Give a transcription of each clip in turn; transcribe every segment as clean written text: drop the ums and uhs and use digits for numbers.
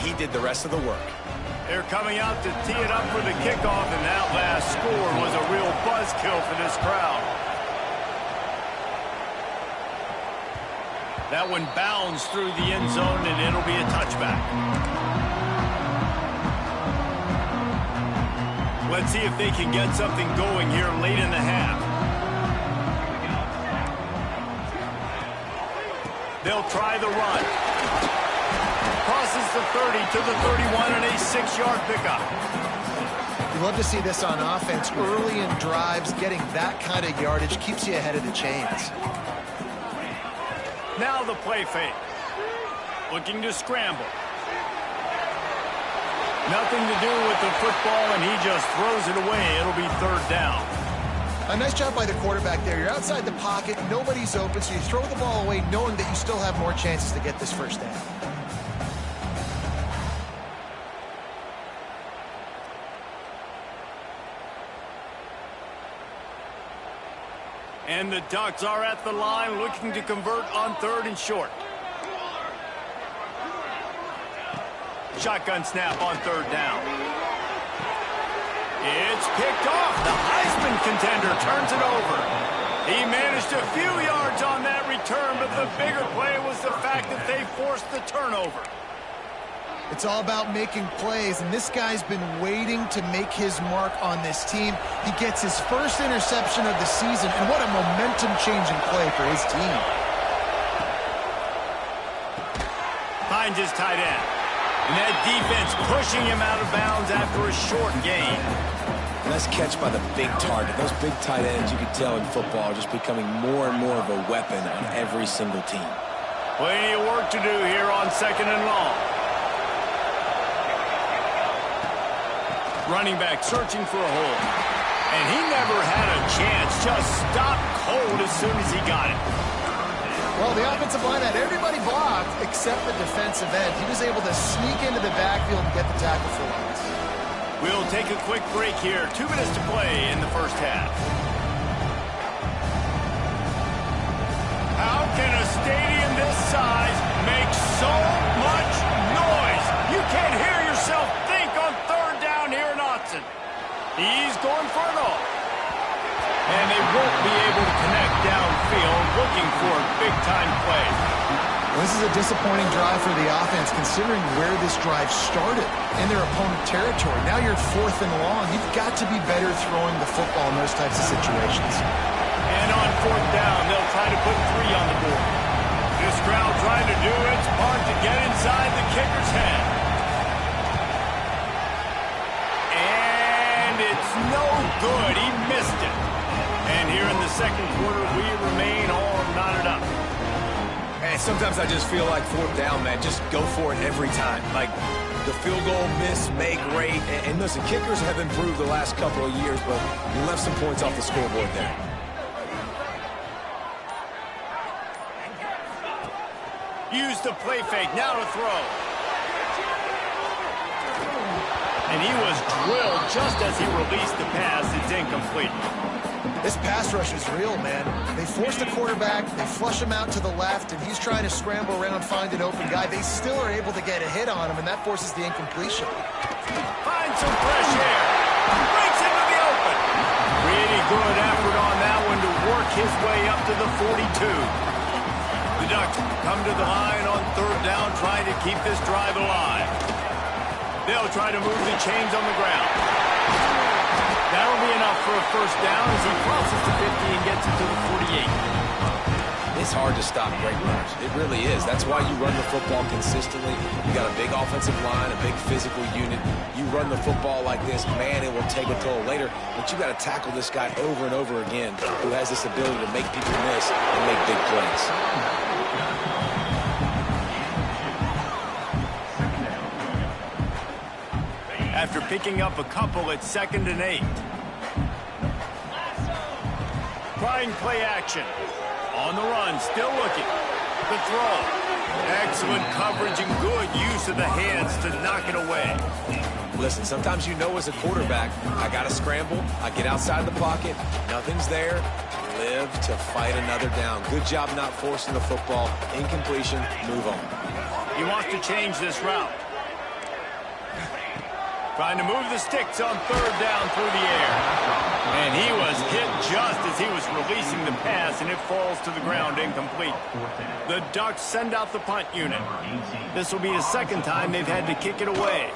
he did the rest of the work. They're coming out to tee it up for the kickoff, and that last score was a real buzzkill for this crowd. That one bounds through the end zone, and it'll be a touchback. Let's see if they can get something going here late in the half. They'll try the run. Crosses the 30 to the 31 and a 6-yard pickup. You love to see this on offense. Early in drives, getting that kind of yardage keeps you ahead of the chains. Now the play fake. Looking to scramble. Nothing to do with the football, and he just throws it away. It'll be third down. A nice job by the quarterback there. You're outside the pocket, nobody's open, so you throw the ball away knowing that you still have more chances to get this first down. And the Ducks are at the line looking to convert on 3rd and short. Shotgun snap on 3rd down. It's picked off. The Heisman contender turns it over. He managed a few yards on that return, but the bigger play was the fact that they forced the turnover. It's all about making plays, and this guy's been waiting to make his mark on this team. He gets his first interception of the season, and what a momentum-changing play for his team. Finds his tight end. And that defense pushing him out of bounds after a short gain. Nice catch by the big target. Those big tight ends, you can tell in football, are just becoming more and more of a weapon on every single team. Plenty of work to do here on 2nd and long. Running back searching for a hole. And he never had a chance. Just stopped cold as soon as he got it. Well, the offensive line had everybody blocked except the defensive end. He was able to sneak into the backfield and get the tackle for once. We'll take a quick break here. 2 minutes to play in the first half. How can a stadium this size make so much noise? You can't hear yourself think on 3rd down here in Autzen. He's going for it all. And they won't be able to connect downfield, looking for a big-time play. Well, this is a disappointing drive for the offense, considering where this drive started in their opponent territory. Now you're 4th and long. You've got to be better throwing the football in those types of situations. And on 4th down, they'll try to put 3 on the board. This crowd trying to do its part to get inside the kicker's head. And it's no good. He missed it. And here in the 2nd quarter, we remain all knotted up. Hey, sometimes I just feel like 4th down, man. Just go for it every time. Like the field goal miss, make great. And listen, kickers have improved the last couple of years, but you left some points off the scoreboard there. Use the play fake. Now to throw. And he was drilled just as he released the pass. It's incomplete. This pass rush is real, man. They force the quarterback, they flush him out to the left, and he's trying to scramble around, find an open guy. They still are able to get a hit on him, and that forces the incompletion. Finds some fresh air. Breaks into the open. Really good effort on that one to work his way up to the 42. The Ducks come to the line on 3rd down, trying to keep this drive alive. They'll try to move the chains on the ground. That'll be enough for a first down as he crosses the 50 and gets it to the 48. It's hard to stop great runners. It really is. That's why you run the football consistently. You got a big offensive line, a big physical unit. You run the football like this, man, it will take a toll later. But you got to tackle this guy over and over again who has this ability to make people miss and make big plays. After picking up a couple at 2nd and 8. Trying play action. On the run, still looking. The throw. Excellent coverage and good use of the hands to knock it away. Listen, sometimes you know as a quarterback, I got to scramble, I get outside the pocket, nothing's there, live to fight another down. Good job not forcing the football. Incompletion, move on. He wants to change this route. Trying to move the sticks on third down through the air. And he was hit just as he was releasing the pass, and it falls to the ground incomplete. The Ducks send out the punt unit. This will be the second time they've had to kick it away.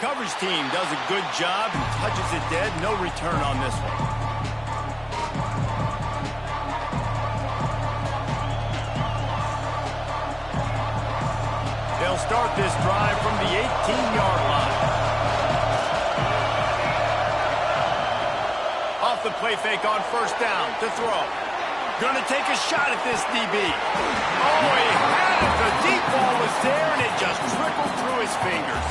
Coverage team does a good job and touches it dead. No return on this one. They'll start this drive from the 18-yard line. Off the play fake on first down to throw. Going to take a shot at this DB. Oh, he had it. The deep ball was there, and it just trickled through his fingers.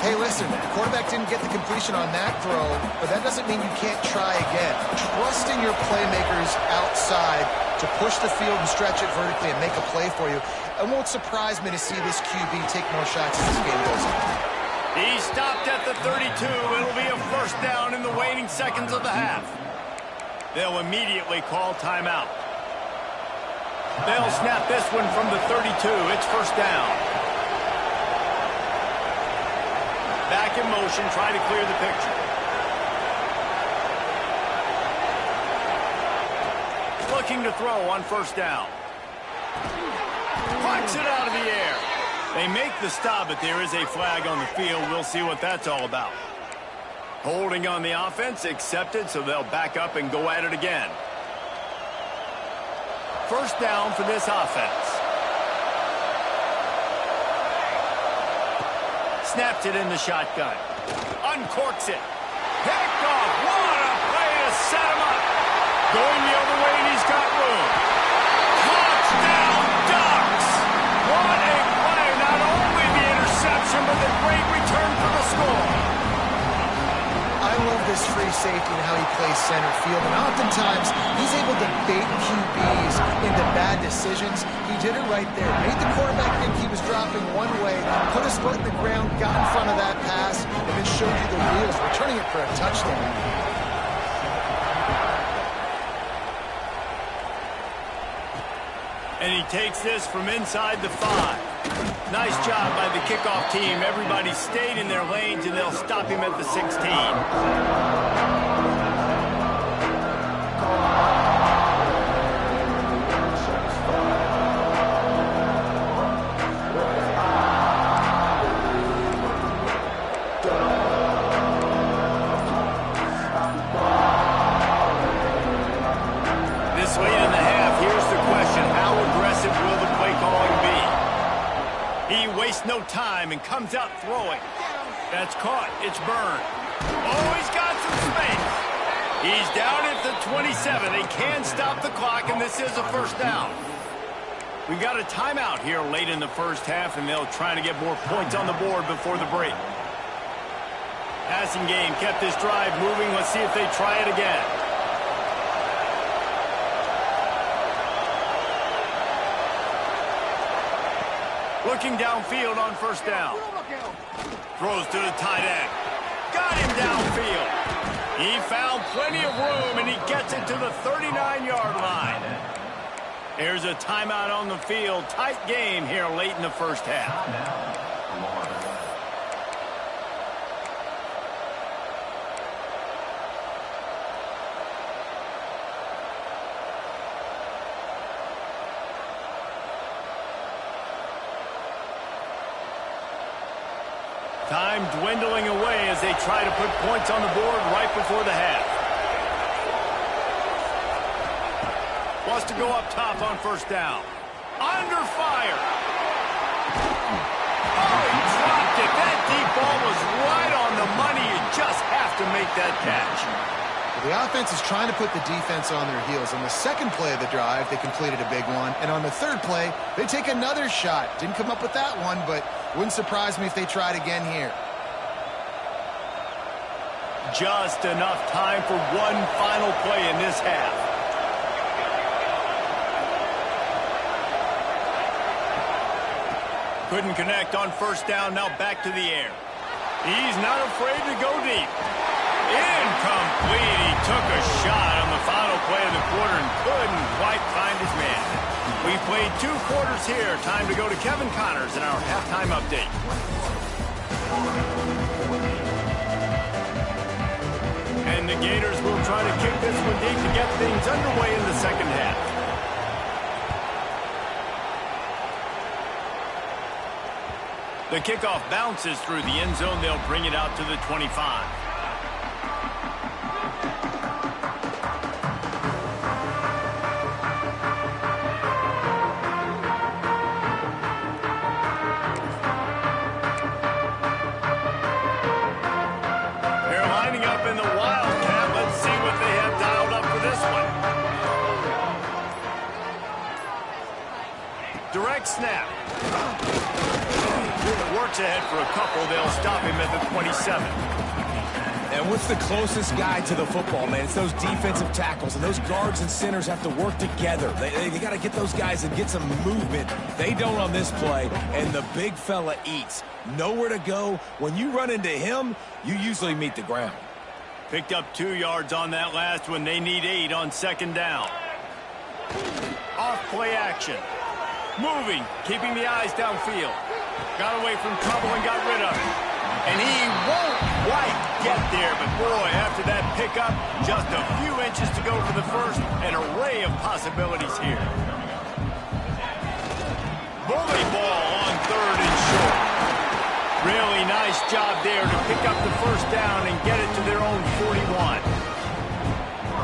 Hey, listen, the quarterback didn't get the completion on that throw, but that doesn't mean you can't try again. Trust in your playmakers outside to push the field and stretch it vertically and make a play for you. It won't surprise me to see this QB take more shots as this game goes on. He stopped at the 32. It'll be a first down in the waning seconds of the half. They'll immediately call timeout. They'll snap this one from the 32. It's first down. Back in motion, try to clear the picture. Looking to throw on first down. Punch it out of the air. They make the stop, but there is a flag on the field. We'll see what that's all about. Holding on the offense, accepted, so they'll back up and go at it again. First down for this offense. Snaps it in the shotgun. Uncorks it. Picked off. What a play to set him up. Going the other way, and he's got room. Touchdown, Ducks! What a play. Not only the interception, but the great return for the score. I love this free safety and how he plays center field, and oftentimes he's able to bait QBs into bad decisions. He did it right there. Made the quarterback think he was dropping one way, put his foot in the ground, got in front of that pass, and then showed you the wheels, returning it for a touchdown. And he takes this from inside the 5. Nice job by the kickoff team. Everybody stayed in their lanes, and they'll stop him at the 16. This late in the half, here's the question. How aggressive will the play calling be? He wastes no time and comes out throwing. That's caught. It's Byrne. Oh, he's got some space. He's down at the 27. They can stop the clock, and this is a first down. We've got a timeout here late in the first half, and they'll try to get more points on the board before the break. Passing game kept this drive moving. Let's see if they try it again. Looking downfield on first down. Throws to the tight end. Got him downfield. He found plenty of room, and he gets it to the 39-yard line. There's a timeout on the field. Tight game here late in the first half. Time dwindling away as they try to put points on the board right before the half. Wants to go up top on first down. Under fire. Oh, he dropped it. That deep ball was right on the money. You just have to make that catch. The offense is trying to put the defense on their heels. On the second play of the drive, they completed a big one. And on the third play, they take another shot. Didn't come up with that one, but wouldn't surprise me if they tried again here. Just enough time for one final play in this half. Couldn't connect on first down. Now back to the air. He's not afraid to go deep. Incomplete. He took a shot on the final play of the quarter and couldn't quite find his man. We've played 2 quarters here. Time to go to Kevin Connors in our halftime update. And the Gators will try to kick this one deep to get things underway in the second half. The kickoff bounces through the end zone. They'll bring it out to the 25. Direct snap. Works ahead for a couple. They'll stop him at the 27. And what's the closest guy to the football, man? It's those defensive tackles, and those guards and centers have to work together. They got to get those guys and get some movement. They don't on this play, and the big fella eats. Nowhere to go. When you run into him, you usually meet the ground. Picked up 2 yards on that last one. They need 8 on second down. Off play action. Moving, keeping the eyes downfield. Got away from trouble and got rid of it. And he won't quite get there, but boy, after that pickup, just a few inches to go for the first. An array of possibilities here. Bully ball on 3rd and short. Really nice job there to pick up the first down and get it to their own 41.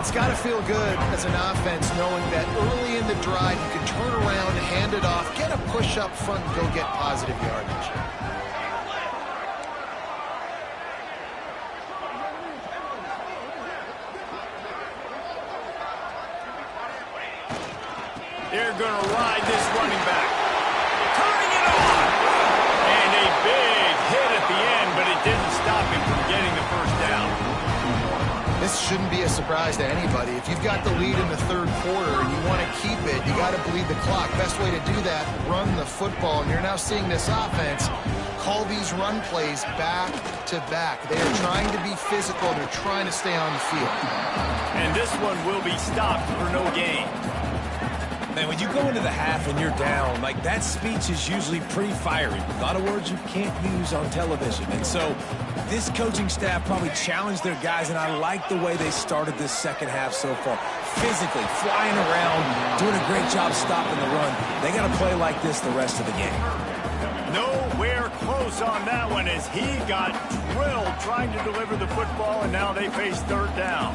It's got to feel good as an offense knowing that early in the drive you can turn around, hand it off, get a push up front, and go get positive yardage. They're going to ride this running back. Turning it on! And a big hit at the end, but it didn't stop him from getting the first down. This shouldn't be a surprise to anybody. If you've got the lead in the 3rd quarter and you want to keep it, you got to bleed the clock. Best way to do that, run the football. And you're now seeing this offense call these run plays back to back. They are trying to be physical. They're trying to stay on the field. And this one will be stopped for no gain. Man, when you go into the half and you're down, like that speech is usually pretty fiery. A lot of words you can't use on television. And so this coaching staff probably challenged their guys, and I like the way they started this second half so far. Physically, flying around, doing a great job stopping the run. They got to play like this the rest of the game. Nowhere close on that one as he got drilled trying to deliver the football, and now they face 3rd down.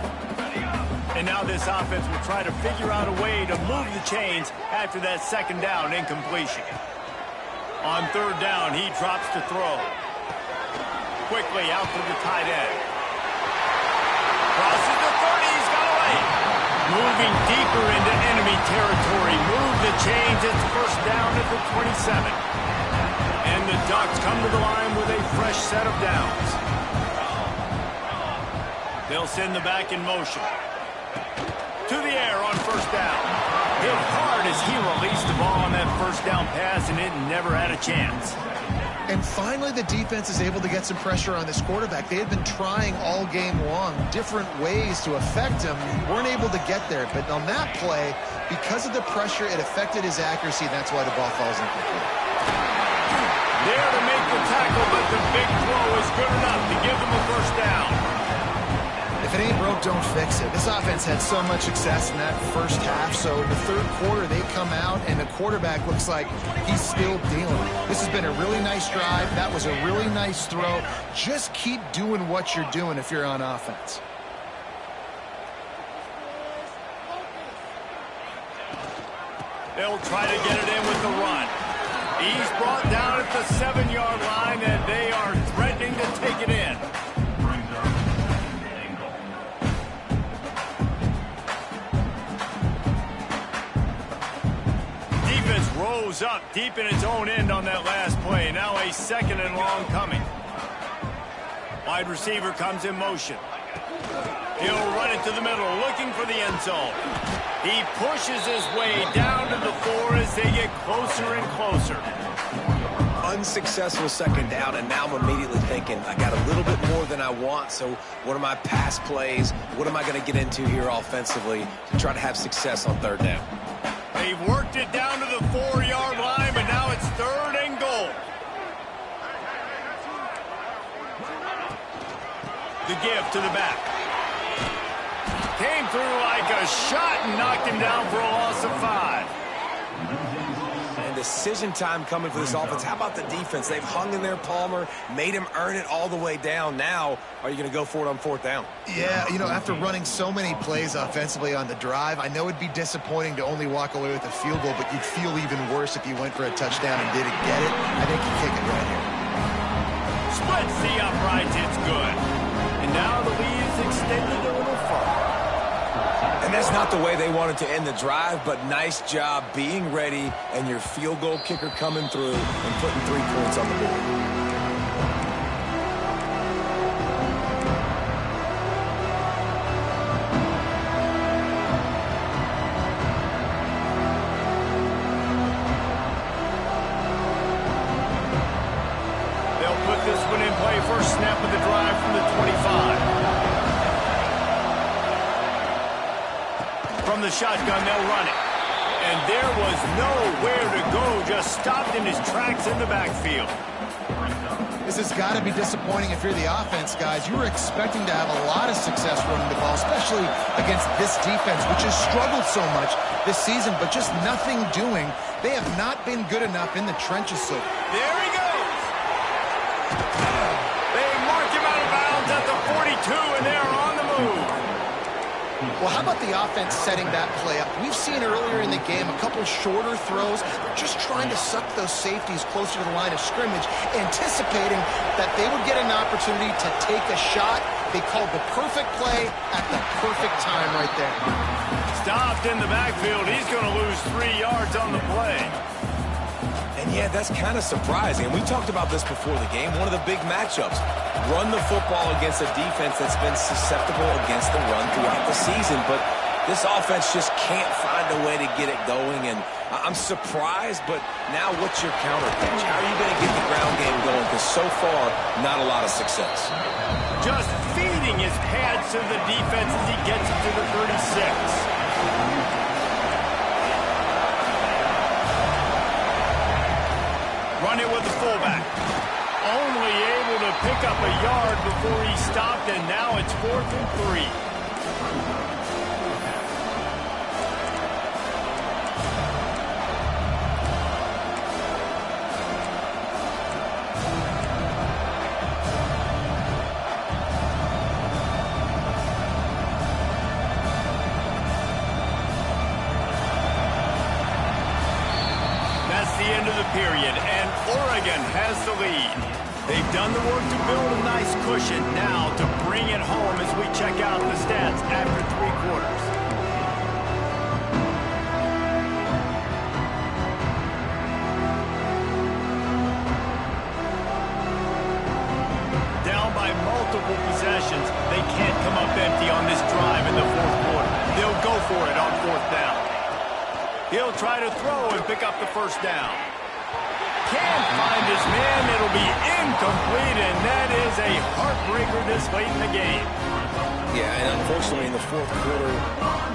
And now this offense will try to figure out a way to move the chains after that second down incompletion. On 3rd down, he drops to throw. Quickly out to the tight end. Crosses the 30, he's got away. Moving deeper into enemy territory. Move the chains, it's first down at the 27. And the Ducks come to the line with a fresh set of downs. They'll send the back in motion. To the air on first down. Hit hard as he released the ball on that first down pass, and it never had a chance. And finally, the defense is able to get some pressure on this quarterback. They had been trying all game long different ways to affect him. Weren't able to get there. But on that play, because of the pressure, it affected his accuracy, and that's why the ball falls incomplete. There to make the tackle, but the big throw is good enough to give them a first down. If it ain't broke, don't fix it. This offense had so much success in that first half, so in the 3rd quarter, they come out, and the quarterback looks like he's still dealing. This has been a really nice drive. That was a really nice throw. Just keep doing what you're doing if you're on offense. They'll try to get it in with the run. He's brought down at the 7-yard line, and they are threatening to take it in. Rose up deep in its own end on that last play. Now a 2nd and long coming. Wide receiver comes in motion. He'll run it to the middle, looking for the end zone. He pushes his way down to the 4 as they get closer and closer. Unsuccessful second down, and now I'm immediately thinking, I got a little bit more than I want, so what are my pass plays? What am I going to get into here offensively to try to have success on 3rd down? They've worked it down to give to the back. Came through like a shot and knocked him down for a loss of 5. And decision time coming for this offense. How about the defense? They've hung in there, Palmer, made him earn it all the way down. Now, are you going to go for it on 4th down? Yeah, you know, after running so many plays offensively on the drive, I know it'd be disappointing to only walk away with a field goal, but you'd feel even worse if you went for a touchdown and didn't get it. I think you kick it right here. Splits the uprights, it's good. And now the lead is extended a little further. And that's not the way they wanted to end the drive, but nice job being ready and your field goal kicker coming through and putting 3 points on the board. They'll put this one in play. First snap of the drive from the 25. From the shotgun, they'll run it. And there was nowhere to go, just stopped in his tracks in the backfield. This has got to be disappointing if you're the offense, guys. You were expecting to have a lot of success running the ball, especially against this defense, which has struggled so much this season, but just nothing doing. They have not been good enough in the trenches so far. There he goes. They mark him out of bounds at the 42, and they're on the move. Well, how about the offense setting that play up? We've seen earlier in the game a couple shorter throws. They're just trying to suck those safeties closer to the line of scrimmage, anticipating that they would get an opportunity to take a shot. They called the perfect play at the perfect time right there. Stopped in the backfield. He's going to lose 3 yards on the play. And yeah, that's kind of surprising. And we talked about this before the game. One of the big matchups. Run the football against a defense that's been susceptible against the run throughout the season. But this offense just can't find a way to get it going. And I'm surprised, but now what's your counter pitch? How are you going to get the ground game going? Because so far, not a lot of success. Just feeding his pads to the defense as he gets it to the 36. Run it with the fullback. Only able to pick up a yard before he stopped, and now it's 4th and 3. That's the end of the period, and Oregon has the lead. They've done the work to build a nice cushion. Now to bring it home as we check out the stats after 3 quarters. Down by multiple possessions, they can't come up empty on this drive in the 4th quarter. They'll go for it on 4th down. He'll try to throw and pick up the 1st down. Can't find his man. It'll be incomplete, and that is a heartbreaker this late in the game. Yeah, and unfortunately in the 4th quarter,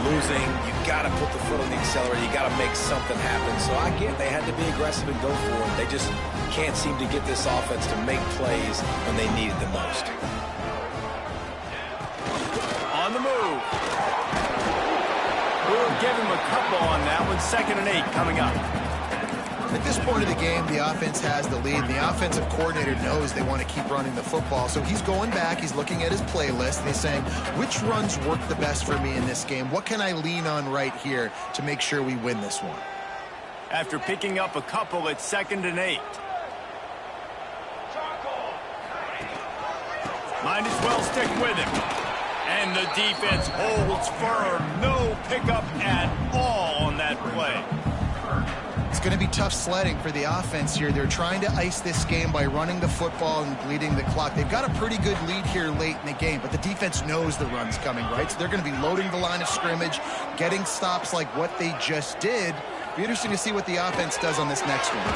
losing, you got to put the foot on the accelerator. You got to make something happen. So I get they had to be aggressive and go for it. They just can't seem to get this offense to make plays when they need it the most. On the move. We'll give him a couple on that one. 2nd and 8 coming up. At this point of the game, the offense has the lead. The offensive coordinator knows they want to keep running the football. So he's going back, he's looking at his playlist, and he's saying, which runs work the best for me in this game? What can I lean on right here to make sure we win this one? After picking up a couple, it's 2nd and 8. Might as well stick with him. And the defense holds firm. No pickup at all on that play. It's going to be tough sledding for the offense here. They're trying to ice this game by running the football and bleeding the clock. They've got a pretty good lead here late in the game, but the defense knows the run's coming, right? So they're going to be loading the line of scrimmage, getting stops like what they just did. Be interesting to see what the offense does on this next one.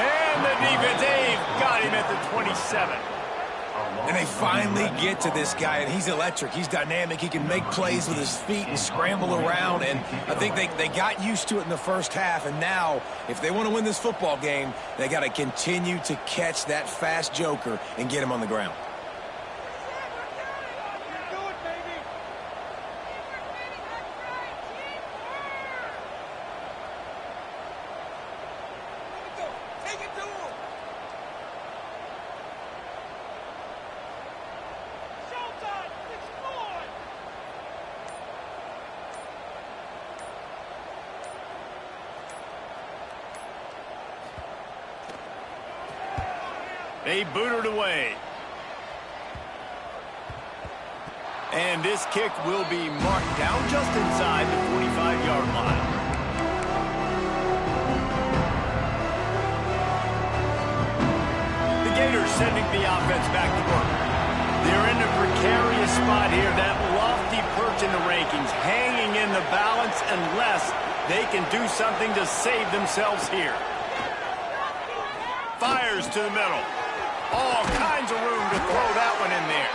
And the defense, they've got him at the 27. And they finally get to this guy, and he's electric. He's dynamic. He can make plays with his feet and scramble around. And I think they got used to it in the first half. And now, if they want to win this football game, they got to continue to catch that fast joker and get him on the ground. They boot it away. And this kick will be marked down just inside the 45-yard line. The Gators sending the offense back to work. They're in a precarious spot here, that lofty perch in the rankings, hanging in the balance unless they can do something to save themselves here. Fires to the middle. All kinds of room to throw that one in there.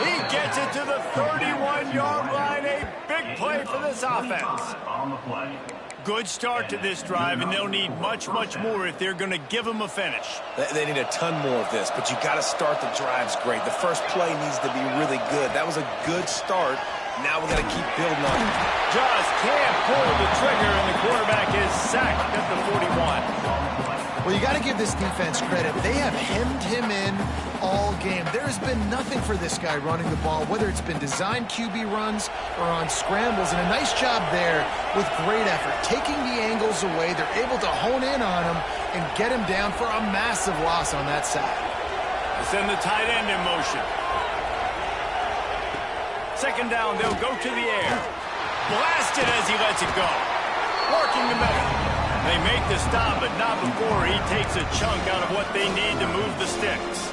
He gets it to the 31-yard line. A big play for this offense. Good start to this drive, and they'll need much, much more if they're going to give them a finish. They need a ton more of this, but you got to start the drives great. The first play needs to be really good. That was a good start. Now we got to keep building on it. Just can't pull the trigger, and the quarterback is sacked at the 41. Well, you got to give this defense credit. They have hemmed him in all game. There has been nothing for this guy running the ball, whether it's been designed QB runs or on scrambles, and a nice job there with great effort. Taking the angles away, they're able to hone in on him and get him down for a massive loss on that sack. Send the tight end in motion. Second down, they'll go to the air. Blasted as he lets it go. Working the middle. They make the stop, but not before he takes a chunk out of what they need to move the sticks.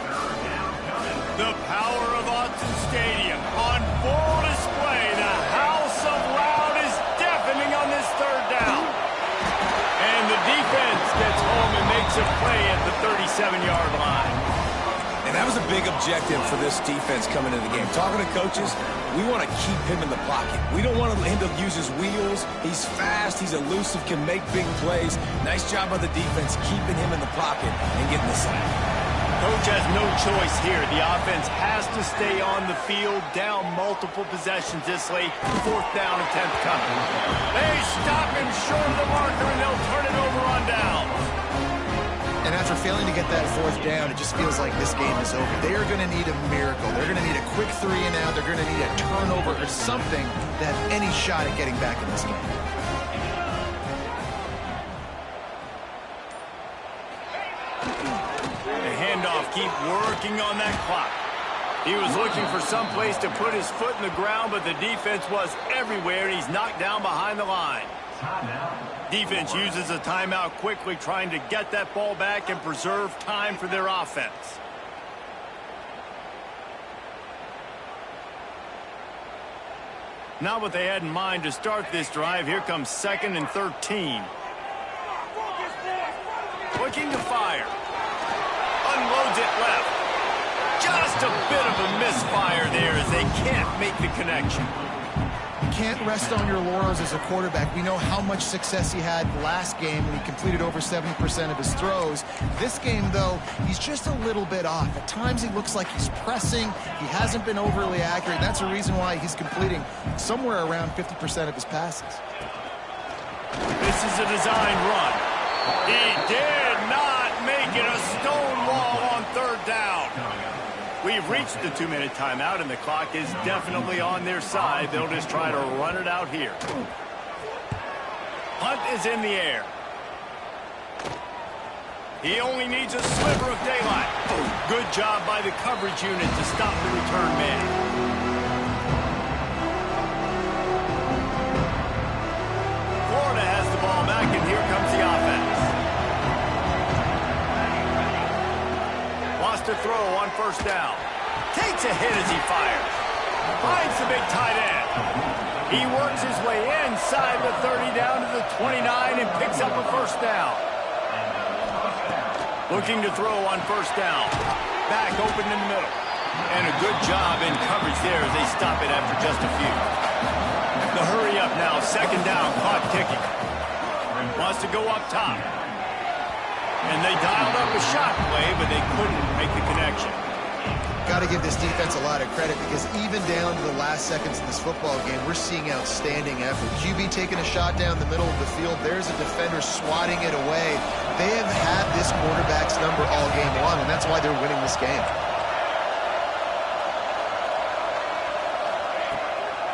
The power of Autzen Stadium on full display. The house of loud is deafening on this third down. And the defense gets home and makes a play at the 37-yard line. And that was a big objective for this defense coming into the game. Talking to coaches, we want to keep him in the pocket. We don't want him to use his wheels. He's fast, he's elusive, can make big plays. Nice job by the defense keeping him in the pocket and getting the sack. Coach has no choice here. The offense has to stay on the field, down multiple possessions this late. Fourth down and 10th coming. They stop him short of the marker, and they'll turn it over on down. And after failing to get that fourth down, it just feels like this game is over. They are going to need a miracle. They're going to need a quick 3 and out. They're going to need a turnover or something to have any shot at getting back in this game. The handoff, keep working on that clock. He was looking for some place to put his foot in the ground, but the defense was everywhere, and he's knocked down behind the line. Defense uses a timeout quickly, trying to get that ball back and preserve time for their offense. Not what they had in mind to start this drive. Here comes 2nd and 13. Looking to fire. Unloads it left. Just a bit of a misfire there as they can't make the connection. Can't rest on your laurels as a quarterback. We know how much success he had last game when he completed over 70% of his throws. This game, though, he's just a little bit off. At times, he looks like he's pressing. He hasn't been overly accurate. And that's the reason why he's completing somewhere around 50% of his passes. This is a design run. He did not make it a stone wall on third down. We've reached the 2-minute timeout, and the clock is definitely on their side. They'll just try to run it out here. Punt is in the air. He only needs a sliver of daylight. Good job by the coverage unit to stop the return man. Florida has the ball back, and here comes the offense. Lost a throw on first down. Takes a hit as he fires. Finds the big tight end. He works his way inside the 30 down to the 29 and picks up a first down. Looking to throw on first down. Back open in the middle. And a good job in coverage there as they stop it after just a few. The hurry up now. Second down. Clock ticking. Wants to go up top. And they dialed up a shot play, but they couldn't make the connection. Got to give this defense a lot of credit because even down to the last seconds of this football game, we're seeing outstanding effort. QB taking a shot down the middle of the field. There's a defender swatting it away. They have had this quarterback's number all game long, and that's why they're winning this game.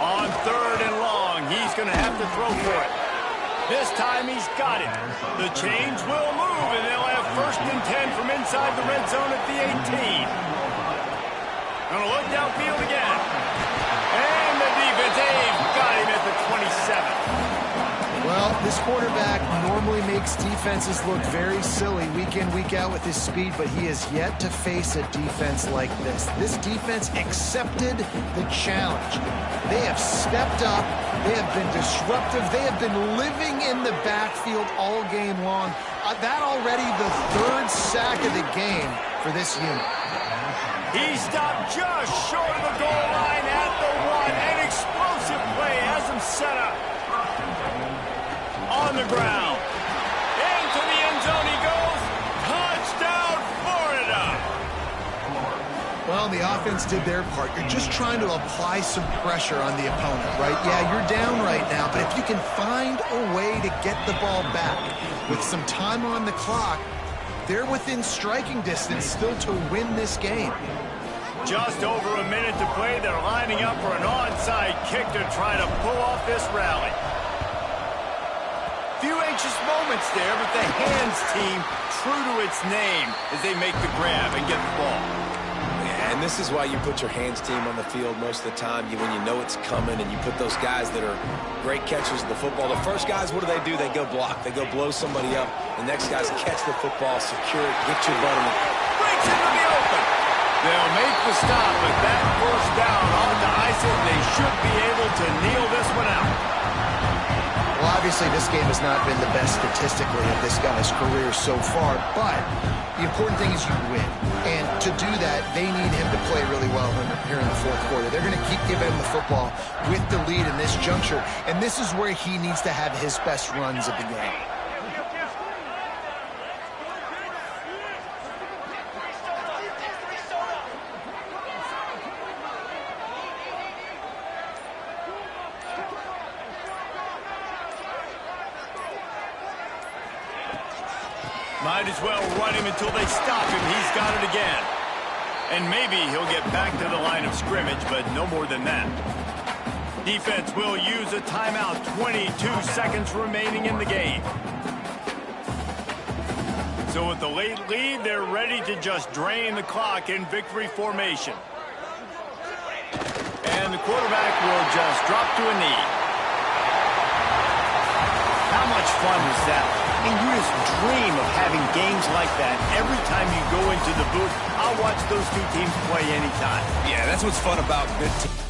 On third and long, he's going to have to throw for it. This time he's got it. The chains will move, and they'll have 1st and 10 from inside the red zone at the 18. Gonna look downfield again. And the defense, they've got him at the 27. Well, this quarterback normally makes defenses look very silly week in, week out with his speed, but he has yet to face a defense like this. This defense accepted the challenge. They have stepped up. They have been disruptive. They have been living in the backfield all game long. That already the 3rd sack of the game for this unit. He stopped just short of the goal line at the 1. An explosive play has him set up. On the ground. Into the end zone he goes. Touchdown, Florida. Well, the offense did their part. You're just trying to apply some pressure on the opponent, right? Yeah, you're down right now, but if you can find a way to get the ball back with some time on the clock, they're within striking distance still to win this game. Just over a minute to play. They're lining up for an onside kick to try to pull off this rally. Few anxious moments there, but the hands team true to its name as they make the grab and get the ball. Yeah, and this is why you put your hands team on the field most of the time. When you know it's coming and you put those guys that are great catchers of the football. The first guys, what do? They go block. They go blow somebody up. The next guys catch the football, secure it, get your butt in the... Breaks into the open. They'll make the stop, but that 1st down on the ice, and they should be able to kneel this one out. Well, obviously, this game has not been the best statistically of this guy's career so far, but the important thing is you win. And to do that, they need him to play really well here in the 4th quarter. They're going to keep giving him the football with the lead in this juncture, and this is where he needs to have his best runs of the game. Might as well run him until they stop him. He's got it again. And maybe he'll get back to the line of scrimmage, but no more than that. Defense will use a timeout. 22 seconds remaining in the game. So with the late lead, they're ready to just drain the clock in victory formation. And the quarterback will just drop to a knee. How much fun was that? I mean, you just dream of having games like that every time you go into the booth. I'll watch those 2 teams play anytime. Yeah, that's what's fun about good teams.